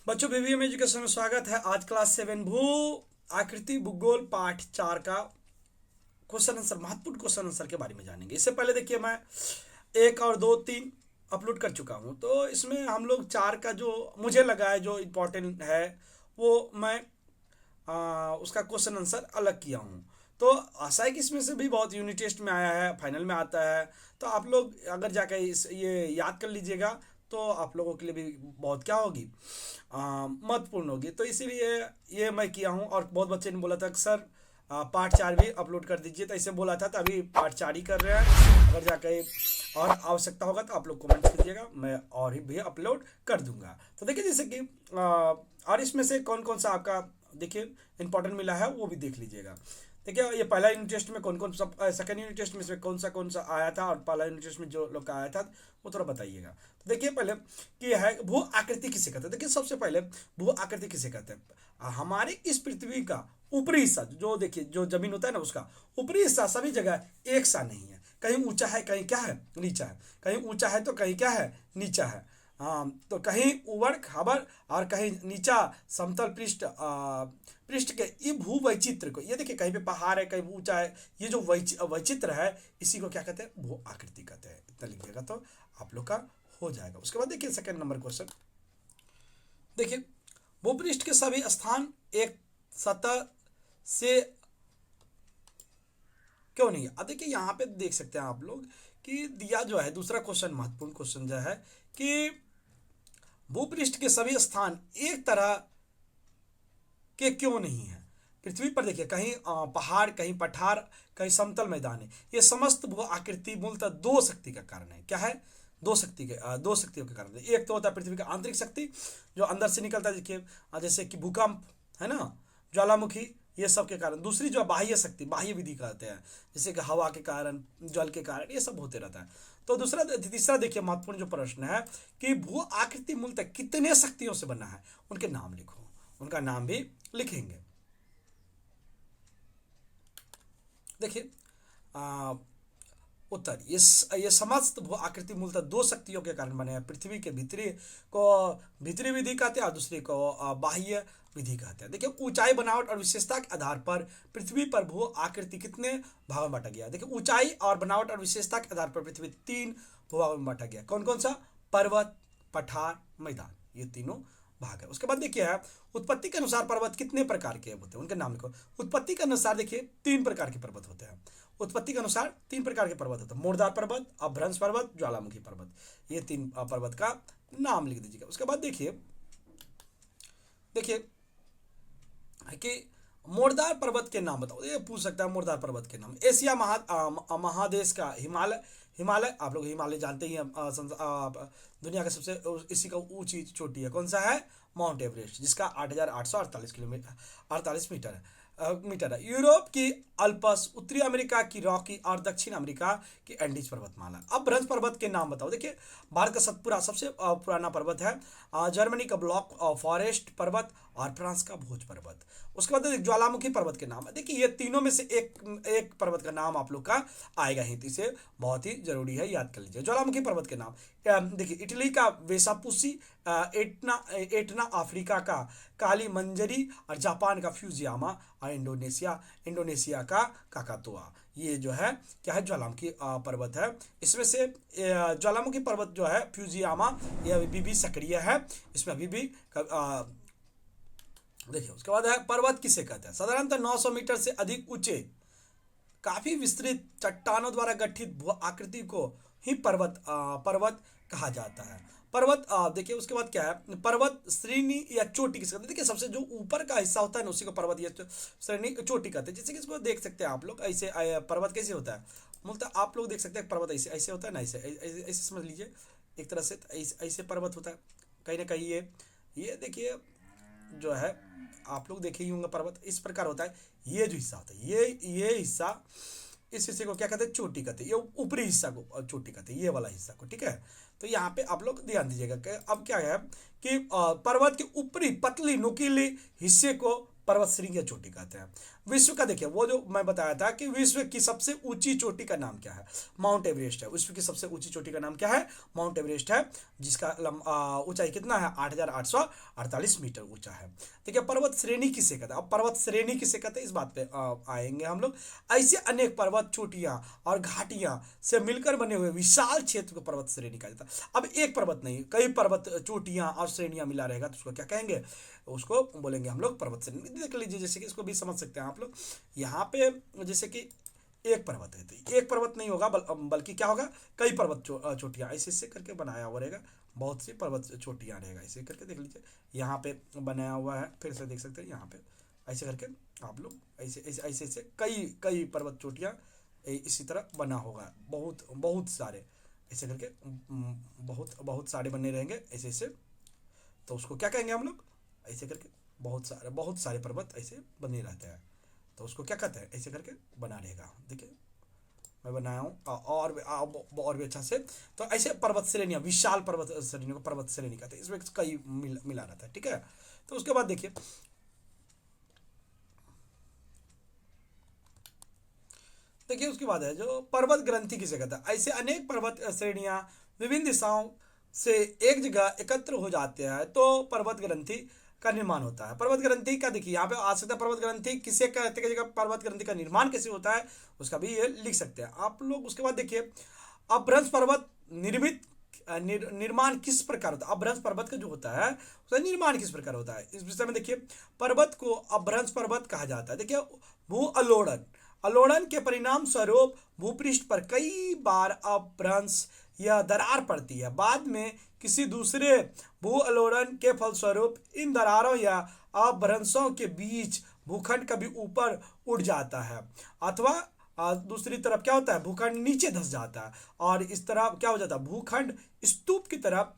बच्चों BVM education में स्वागत है। आज क्लास 7 भू आकृति भूगोल पाठ 4 का क्वेश्चन आंसर, महत्वपूर्ण क्वेश्चन आंसर के बारे में जानेंगे। इससे पहले देखिए मैं 1 और 2 3 अपलोड कर चुका हूँ, तो इसमें हम लोग 4 का जो मुझे लगा है जो इम्पोर्टेंट है वो मैं उसका क्वेश्चन आंसर अलग किया हूँ। तो आशा है कि इसमें से भी बहुत यूनिट टेस्ट में आया है, फाइनल में आता है, तो आप लोग अगर जाकर ये याद कर लीजिएगा तो आप लोगों के लिए भी बहुत क्या होगी, महत्वपूर्ण होगी। तो इसीलिए ये मैं किया हूँ। और बहुत बच्चे ने बोला था कि सर पार्ट 4 भी अपलोड कर दीजिए, तो ऐसे बोला था, तो अभी पार्ट 4 ही कर रहे हैं। अगर जाकर और आवश्यकता होगा तो आप लोग कमेंट कीजिएगा, मैं और ही भी अपलोड कर दूंगा। तो देखिए जैसे कि और इसमें से कौन कौन सा आपका देखिए इंपॉर्टेंट मिला है वो भी देख लीजिएगा। देखिए ये पहला यूनिट टेस्ट में कौन कौन सब, सेकंड यूनिट टेस्ट में से कौन सा आया था, और पहला यूनिट टेस्ट में जो लोग का आया था वो थोड़ा बताइएगा। तो देखिए पहले कि है भू आकृति किसे कहते हैं। देखिए सबसे पहले भू आकृति किसे कहते हैं। हमारे इस पृथ्वी का ऊपरी हिस्सा, जो देखिए जो जमीन होता है ना, उसका ऊपरी हिस्सा सभी जगह एक सा नहीं है। कहीं ऊंचा है, कहीं क्या है, नीचा है। कहीं ऊंचा है तो कहीं क्या है, नीचा है। हाँ, तो कहीं ऊबड़ खाबड़ और कहीं नीचा समतल पृष्ठ, पृष्ठ के ये भू वैचित्र को, ये देखिए कहीं पे पहाड़ है, कहीं ऊंचा है, ये जो वैचित्र है इसी को क्या कहते हैं, भू आकृति कहते हैं। इतना लिखिएगा तो आप लोग का हो जाएगा। उसके बाद देखिए सेकंड नंबर क्वेश्चन, देखिए भूपृष्ठ के सभी स्थान एक सतह से क्यों नहीं है। अब देखिए यहाँ पे देख सकते हैं आप लोग कि दिया जो है दूसरा क्वेश्चन, महत्वपूर्ण क्वेश्चन जो है कि भूपृष्ठ के सभी स्थान एक तरह के क्यों नहीं है। पृथ्वी पर देखिए कहीं पहाड़, कहीं पठार, कहीं समतल मैदान है। ये समस्त भू आकृति मूलतः दो शक्ति का कारण है। क्या है, दो शक्तियों के कारण है। एक तो होता है पृथ्वी का आंतरिक शक्ति जो अंदर से निकलता है, देखिए जैसे कि भूकंप है ना, ज्वालामुखी, ये सब के कारण। दूसरी जो बाह्य शक्ति, बाह्य विधि कहते हैं, जैसे कि हवा के कारण, जल के कारण, ये सब होते रहता है। तो तीसरा देखिए महत्वपूर्ण जो प्रश्न है कि भू आकृति मूलतः कितने शक्तियों से बना है, उनके नाम लिखो। उनका नाम भी लिखेंगे। देखिए उत्तर, ये समस्त भू आकृति मूलतः दो शक्तियों के कारण बने हैं। पृथ्वी के भीतरी को भीतरी विधि कहते हैं और दूसरी को बाह्य विधि कहते हैं। देखिए ऊंचाई, बनावट और विशेषता के आधार पर पृथ्वी पर भू आकृति कितने भागों में बांटा गया। देखिए ऊंचाई और बनावट और विशेषता के आधार पर पृथ्वी 3 भूभागों में बांटा गया। कौन कौन सा, पर्वत, पठार, मैदान, ये तीनों भाग है। उसके बाद देखिए है उत्पत्ति के अनुसार पर्वत कितने प्रकार के होते हैं, उनके नाम लिखो। उत्पत्ति के अनुसार देखिए 3 प्रकार के पर्वत होते हैं। उत्पत्ति के अनुसार 3 प्रकार के पर्वत होते हैं, मोरदार पर्वत, अभ्रंश पर्वत, ज्वालामुखी पर्वत। ये 3 पर्वत का नाम लिख दीजिएगा। उसके बाद देखिए देखिए कि मोरदार पर्वत के नाम बताओ। ये पूछ सकता है मोरदार पर्वत के नाम। एशिया महादेश का हिमालय, हिमालय आप लोग हिमालय जानते ही हैं, दुनिया का सबसे इसी का ऊंची चोटी है। कौन सा है, माउंट एवरेस्ट, जिसका 8,848 किलोमीटर 48 मीटर है, मीटर है। यूरोप की अल्पस, उत्तरी अमेरिका की रॉकी और दक्षिण अमेरिका की एंडीज पर्वतमाला। अब ब्रंज पर्वत के नाम बताओ। देखिए भारत का सतपुरा सबसे पुराना पर्वत है, जर्मनी का ब्लॉक फॉरेस्ट पर्वत और फ्रांस का भोज पर्वत। उसके बाद ज्वालामुखी पर्वत के नाम है। देखिए ये तीनों में से एक पर्वत का नाम आप लोग का आएगा ही, इसे बहुत ही जरूरी है, याद कर लीजिए ज्वालामुखी पर्वत के नाम। देखिए इटली का वेसापुसी, एटना अफ्रीका का काली मंजरी और जापान का फ्यूजियामा और इंडोनेशिया का काकातुआ। ये जो है क्या है, ज्वालामुखी पर्वत है। इसमें से ज्वालामुखी पर्वत जो है फ्यूजियामा, ये अभी भी सक्रिय है, इसमें अभी भी देखिए। उसके बाद है पर्वत किसे कहते हैं। साधारणतः 900 मीटर से अधिक ऊंचे काफी विस्तृत चट्टानों द्वारा गठित भू आकृति को ही पर्वत कहा जाता है। पर्वत देखिए उसके बाद क्या है, पर्वत श्रेणी या चोटी किसे कहते हैं। देखिए सबसे जो ऊपर का हिस्सा होता है ना उसी को पर्वत या श्रेणी चोटी कहते हैं। जैसे कि इसको देख सकते हैं आप लोग, ऐसे पर्वत कैसे होता है, मूलतः आप लोग देख सकते हैं पर्वत ऐसे ऐसे होता है ना, ऐसे ऐसे समझ लीजिए एक तरह से, ऐसे पर्वत होता है कहीं ना कहीं। ये देखिए जो है आप लोग देखे ही होंगे, पर्वत इस प्रकार होता है। ये जो हिस्सा होता है, ये हिस्सा, इस हिस्से को क्या कहते हैं, चोटी कहते हैं। ये ऊपरी हिस्सा को चोटी कहते हैं, ये वाला हिस्सा को, ठीक है। तो यहाँ पे आप लोग ध्यान दीजिएगा कि अब क्या है कि पर्वत के ऊपरी पतली नुकीली हिस्से को पर्वत श्रृंग या चोटी कहते हैं। विश्व का देखिए वो जो मैं बताया था कि विश्व की सबसे ऊंची चोटी का नाम क्या है, माउंट एवरेस्ट है। विश्व की सबसे ऊंची चोटी का नाम क्या है, माउंट एवरेस्ट है, जिसका ऊंचाई कितना है, 8,848 मीटर ऊंचा है। देखिए पर्वत श्रेणी किसे कहते हैं, अब पर्वत श्रेणी किसे कहते हैं इस बात पे आएंगे हम लोग। ऐसे अनेक पर्वत चोटियां और घाटियां से मिलकर बने हुए विशाल क्षेत्र को पर्वत श्रेणी कहा जाता है। अब एक पर्वत नहीं, कई पर्वत चोटियां और श्रेणियां मिला रहेगा तो उसको क्या कहेंगे, उसको बोलेंगे हम लोग पर्वत श्रेणी। देख लीजिए जैसे कि इसको भी समझ सकते हैं आप लोग, यहाँ पे जैसे कि एक पर्वत है तो एक पर्वत नहीं होगा बल्कि क्या होगा, कई पर्वत चोटियां ऐसे ऐसे करके बनाया हुआ रहेगा, बहुत सी पर्वत चोटियां रहेगा ऐसे करके। देख लीजिए यहाँ पे बनाया हुआ है, फिर से देख सकते हैं यहाँ पे ऐसे करके आप लोग ऐसे ऐसे ऐसे ऐसे कई कई पर्वत चोटियां इसी तरह बना होगा, बहुत बहुत सारे ऐसे करके बहुत बहुत सारे बने रहेंगे ऐसे ऐसे। तो उसको क्या कहेंगे हम लोग, ऐसे करके बहुत सारे पर्वत ऐसे बने रहते हैं तो उसको क्या कहते हैं, ऐसे करके बना रहेगा। देखिए मैं बनाया हूँ और भी अच्छा से। तो ऐसे पर्वत श्रेणियाँ, विशाल पर्वत श्रेणियों को पर्वत श्रेणी कहते हैं, इसमें कई मिला रहता है, ठीक है। तो उसके बाद देखिए उसके बाद है जो पर्वत ग्रंथि किसे कहता है। ऐसे अनेक पर्वत श्रेणियां विभिन्न दिशाओं से एक जगह एकत्र हो जाते हैं तो पर्वत ग्रंथि का निर्माण होता है। पर्वत ग्रंथि का देखिए यहाँ पे आ सकता है, पर्वत ग्रंथि किसे कहते हैं, जगह पर्वत ग्रंथि का निर्माण कैसे होता है उसका भी ये लिख सकते हैं आप लोग। उसके बाद देखिए अपभ्रंश पर्वत निर्मित निर्माण किस प्रकार होता है, अपभ्रंश पर्वत का जो होता है उसका निर्माण किस प्रकार होता है, इस विषय में देखिए पर्वत को अपभ्रंश पर्वत कहा जाता है। देखिए भू अलोड़न, अलोड़न के परिणाम स्वरूप भूपृष्ठ पर कई बार अपभ्रंश या दरार पड़ती है। बाद में किसी दूसरे भू अलोड़न के फलस्वरूप इन दरारों या अपभ्रंशों के बीच भूखंड कभी ऊपर उठ जाता है अथवा दूसरी तरफ क्या होता है, भूखंड नीचे धंस जाता है और इस तरह क्या हो जाता है, भूखंड स्तूप की तरफ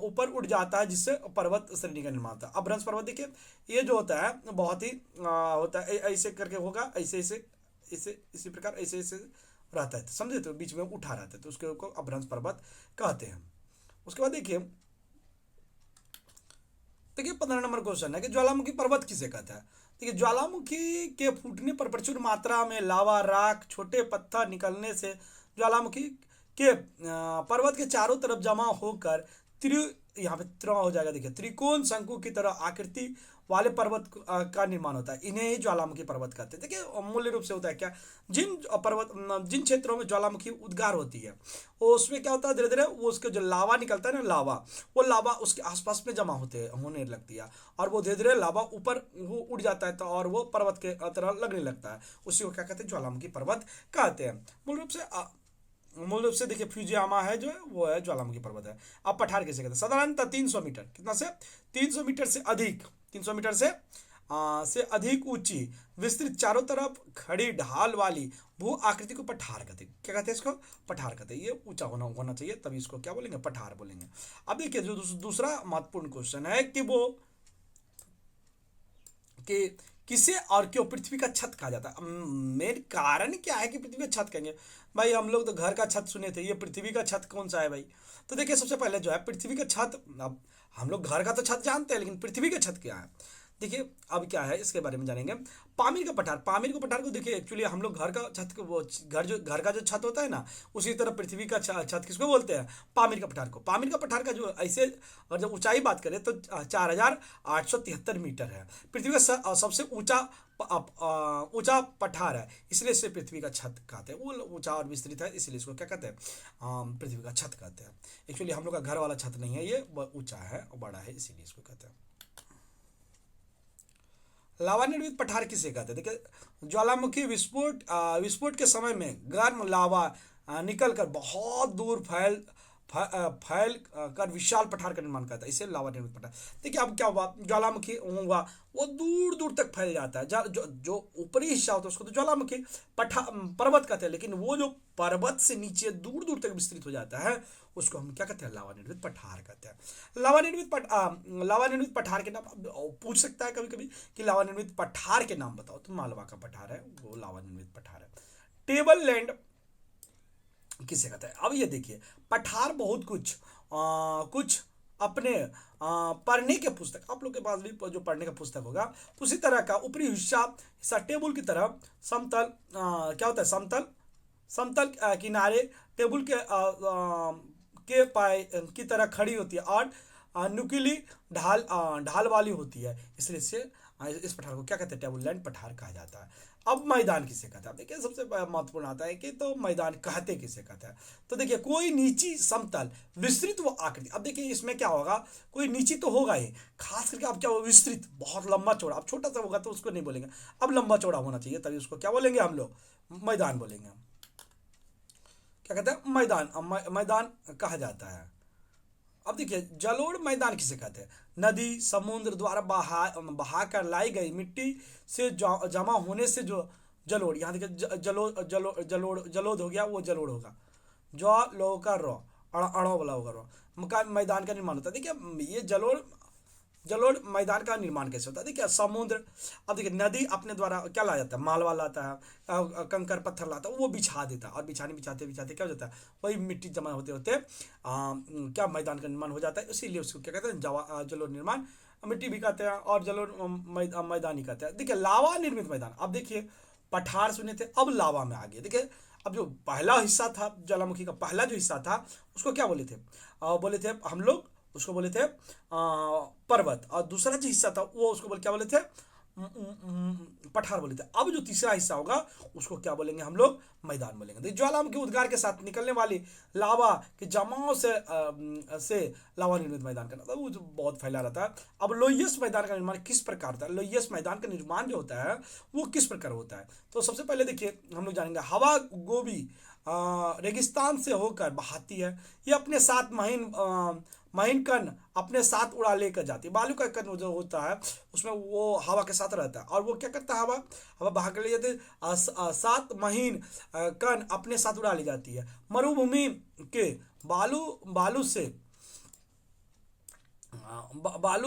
ऊपर उठ जाता है, जिससे पर्वत श्रेणी का निर्माण होता है। अपभ्रंश पर्वत देखिए ये जो होता है बहुत ही होता है ऐसे करके होगा, ऐसे ऐसे इसे इसी प्रकार ऐसे ऐसे रहता है, तो समझे, तो बीच में उठा रहता है तो उसके को अपभ्रंश पर्वत कहते हैं। उसके बाद देखिए 15 नंबर क्वेश्चन है कि ज्वालामुखी पर्वत किसे कहता है। देखिए ज्वालामुखी के फूटने पर प्रचुर मात्रा में लावा, राख, छोटे पत्थर निकलने से ज्वालामुखी के पर्वत के चारों तरफ जमा होकर यहाँ पे त्रि हो जाएगा, देखिए त्रिकोण शंकु की तरह आकृति वाले पर्वत का निर्माण होता है, इन्हें ही ज्वालामुखी पर्वत कहते हैं। देखिए मूल्य रूप से होता है क्या, जिन क्षेत्रों में ज्वालामुखी उद्गार होती है उसमें क्या होता है, धीरे धीरे वो उसके जो लावा निकलता है ना, वो लावा उसके आसपास में जमा होने लगती है और वो धीरे धीरे लावा ऊपर वो उड़ जाता है तो और वो पर्वत के तरह लगने लगता है, उसी को क्या कहते हैं, ज्वालामुखी पर्वत कहते हैं। मूल रूप से देखिए फ्यूजियामा है जो है वो है ज्वालामुखी पर्वत है। अब पठार किसे कहते हैं, साधारणतः 300 मीटर, कितना से 300 मीटर से अधिक, 300 मीटर से अधिक ऊंची विस्तृत चारों तरफ खड़ी ढाल वाली भू आकृति को पठार कहते हैं। क्या कहते हैं इसको, पठार कहते हैं। ये ऊंचा होना चाहिए तभी इसको क्या बोलेंगे, पठार बोलेंगे। अब देखिए जो दूसरा महत्वपूर्ण क्वेश्चन है कि वो कि किसे और क्यों पृथ्वी का छत कहा जाता है। मेन कारण क्या है कि पृथ्वी का छत कहेंगे, भाई हम लोग तो घर का छत सुने थे, ये पृथ्वी का छत कौन सा है भाई। तो देखिए सबसे पहले जो है पृथ्वी का छत, अब हम लोग घर का तो छत जानते हैं लेकिन पृथ्वी का छत क्या है, देखिए अब क्या है इसके बारे में जानेंगे। पामीर का पठार, पामीर का पठार को देखिए एक्चुअली हम लोग घर का छत को वो घर का जो छत होता है ना, उसी तरह पृथ्वी का छत किसको बोलते हैं, पामीर का पठार को। पामीर का पठार का जो ऐसे अगर जब ऊंचाई बात करें तो 4,873 मीटर है, पृथ्वी का सबसे ऊंचा पठार है, इसलिए इसे पृथ्वी का छत कहते हैं। वो ऊंचा और विस्तृत है इसलिए इसको क्या कहते हैं, पृथ्वी का छत कहते हैं। एक्चुअली हम लोग का घर वाला छत नहीं है, ये ऊंचा है और बड़ा है इसीलिए इसको कहते हैं। लावा निर्मित पठार किसे कहते हैं, देखिए ज्वालामुखी विस्फोट के समय में गर्म लावा निकलकर बहुत दूर फैल कर विशाल पठार का निर्माण करता है, इसे लावा निर्मित पठार। देखिए अब क्या हुआ, ज्वालामुखी हुआ वो दूर दूर तक फैल जाता है, जो ऊपरी हिस्सा होता है उसको तो ज्वालामुखी पर्वत कहते हैं, लेकिन वो जो पर्वत से नीचे दूर दूर तक विस्तृत हो जाता है उसको हम क्या कहते हैं, लावा निर्मित पठार कहते हैं। लावा निर्मित पठार के नाम पूछ सकता है कभी कभी कि लावा निर्मित पठार के नाम बताओ, तो मालवा का पठार है वो लावा निर्मित पठार है। टेबल लैंड किसे कहते हैं, अब ये देखिए पठार बहुत कुछ अपने पढ़ने के पुस्तक, आप लोग के पास भी जो पढ़ने का पुस्तक होगा उसी तरह का ऊपरी हिस्सा टेबल की तरह समतल, क्या होता है, समतल समतल किनारे टेबल के पाए की तरह खड़ी होती है और नुकीली ढाल वाली होती है, इसलिए इस पठार को क्या कहते हैं, टेबल लैंड पठार कहा जाता है। अब मैदान किसे कहता है, देखिए सबसे महत्वपूर्ण आता है कि तो मैदान कहते किसे कहता है। तो देखिए कोई नीची समतल विस्तृत वो आकृति, अब देखिए इसमें क्या होगा, कोई नीची तो होगा ही, खास करके अब क्या होगा, विस्तृत बहुत लंबा चौड़ा, अब छोटा सा होगा तो उसको नहीं बोलेंगे, अब लंबा चौड़ा होना चाहिए, तभी उसको क्या बोलेंगे हम लोग, मैदान बोलेंगे। क्या कहते हैं, मैदान, मैदान कहा जाता है। अब देखिए जलोढ़ मैदान किसे कहते हैं, नदी समुद्र द्वारा बहा कर लाई गई मिट्टी से जमा होने से जो जलोढ़, यहाँ देखिए जलोढ़ हो गया, वो जलोढ़ होगा, जो लो का रो अड़ो वाला होगा रो, मैदान का निर्माण होता है। देखिए ये जलोढ़ मैदान का निर्माण कैसे होता है, देखिए समुद्र, अब देखिए नदी अपने द्वारा क्या ला जाता है, मालवा लाता है, कंकर पत्थर लाता है, वो बिछा देता है, और बिछाते बिछाते क्या हो जाता है, वही मिट्टी जमा होते होते क्या मैदान का निर्माण हो जाता है, इसीलिए उसको क्या कहते हैं, जलोढ़ निर्माण, मिट्टी भी कहते हैं और जलोढ़ मैदान ही कहते हैं। देखिए लावा निर्मित मैदान, अब देखिए पठार सुने थे, अब लावा में आ गए। देखिए अब जो पहला हिस्सा था ज्वालामुखी का, पहला जो हिस्सा था उसको क्या बोले थे, बोले थे हम लोग, उसको बोले थे पर्वत, और दूसरा जो हिस्सा था वो उसको क्या बोले थे, पठार बोले थे। अब जो तीसरा हिस्सा होगा उसको क्या बोलेंगे हम लोग, मैदान बोलेंगे। तो ज्वालामुखी उद्गार के साथ निकलने वाली लावा के जमाव से लावा निर्मित मैदान का मतलब वो जो बहुत फैला रहता है। अब लोहियस मैदान का निर्माण किस प्रकार होता है, लोहियस मैदान का निर्माण जो होता है वो किस प्रकार होता है, तो सबसे पहले देखिए हम लोग जानेंगे, हवा गोभी रेगिस्तान से होकर बहाती है, ये अपने साथ महीन कण अपने साथ उड़ा लेकर जाती है। बालू का कण जो होता है उसमें वो हवा के साथ रहता है, और वो क्या करता है, हवा बहा कर ले जाती है, सात महीन कण अपने साथ उड़ा ली जाती है। मरुभूमि के बालू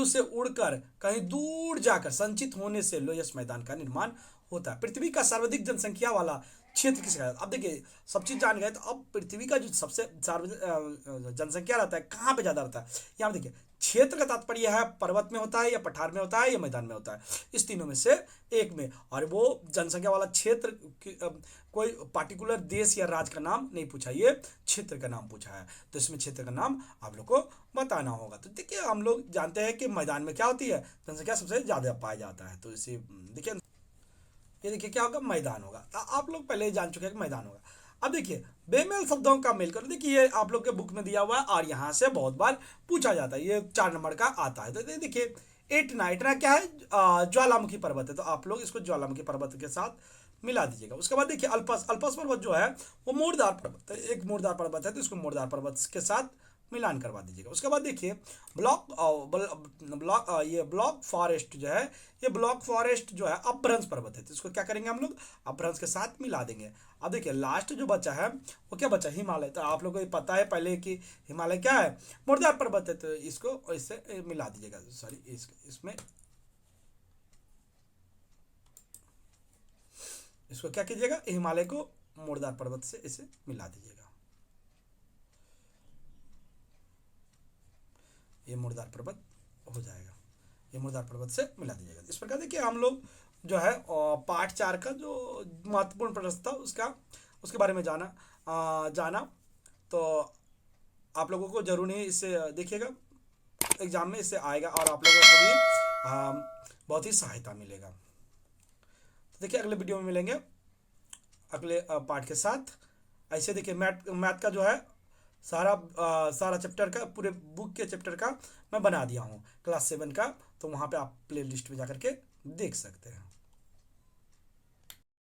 से उड़कर कहीं दूर जाकर संचित होने से लोयस मैदान का निर्माण होता है। पृथ्वी का सर्वाधिक जनसंख्या वाला क्षेत्र किसे कहता है, अब देखिए सब चीज जान गए, तो अब पृथ्वी का जो सबसे जनसंख्या रहता है कहाँ पे ज्यादा रहता है, यहाँ देखिए क्षेत्र का तात्पर्य है पर्वत में होता है या पठार में होता है या मैदान में होता है, इस तीनों में से एक में, और वो जनसंख्या वाला क्षेत्र कोई पार्टिकुलर देश या राज्य का नाम नहीं पूछा, ये क्षेत्र का नाम पूछा है, तो इसमें क्षेत्र का नाम आप लोग को बताना होगा। तो देखिए हम लोग जानते हैं कि मैदान में क्या होती है, जनसंख्या सबसे ज्यादा पाया जाता है, तो इसे देखिए ये देखिए क्या होगा, मैदान होगा, आप लोग पहले ही जान चुके हैं कि मैदान होगा। अब देखिए बेमेल शब्दों का मेल करो, देखिए ये आप लोग के बुक में दिया हुआ है और यहाँ से बहुत बार पूछा जाता है, ये 4 नंबर का आता है। तो देखिए एटना क्या है, ज्वालामुखी पर्वत है, तो आप लोग इसको ज्वालामुखी पर्वत के साथ मिला दीजिएगा। उसके बाद देखिए अल्पस पर्वत जो है वो मोड़दार पर्वत है, एक मोड़दार पर्वत है, तो इसको मोड़दार पर्वत के साथ मिलान करवा दीजिएगा। उसके बाद देखिए ब्लॉक फॉरेस्ट जो है, ये ब्लॉक फॉरेस्ट जो है अपभ्रंश पर्वत है, तो इसको क्या करेंगे हम लोग, अपभ्रंश के साथ मिला देंगे। अब देखिए लास्ट जो बचा है वो क्या बचा, हिमालय, तो आप लोगों को पता है पहले कि हिमालय क्या है, मुर्दार पर्वत है, तो इसको इससे मिला दीजिएगा, सॉरी इसमें इसको क्या कीजिएगा, हिमालय को मुर्दार पर्वत से इसे मिला दीजिएगा, ये मुर्दार पर्वत हो जाएगा, ये मुर्दार पर्वत से मिला दीजिएगा। इस प्रकार देखिए हम लोग जो है पार्ट 4 का जो महत्वपूर्ण प्रश्न था उसके बारे में जाना, तो आप लोगों को जरूर ही इससे देखिएगा, एग्जाम में इससे आएगा और आप लोगों को भी बहुत ही सहायता मिलेगा। तो देखिए अगले वीडियो में मिलेंगे अगले पार्ट के साथ। ऐसे देखिए मैथ का जो है सारा चैप्टर का, पूरे बुक के चैप्टर का मैं बना दिया हूँ क्लास 7 का, तो वहाँ पे आप प्ले लिस्ट में जा करके देख सकते हैं।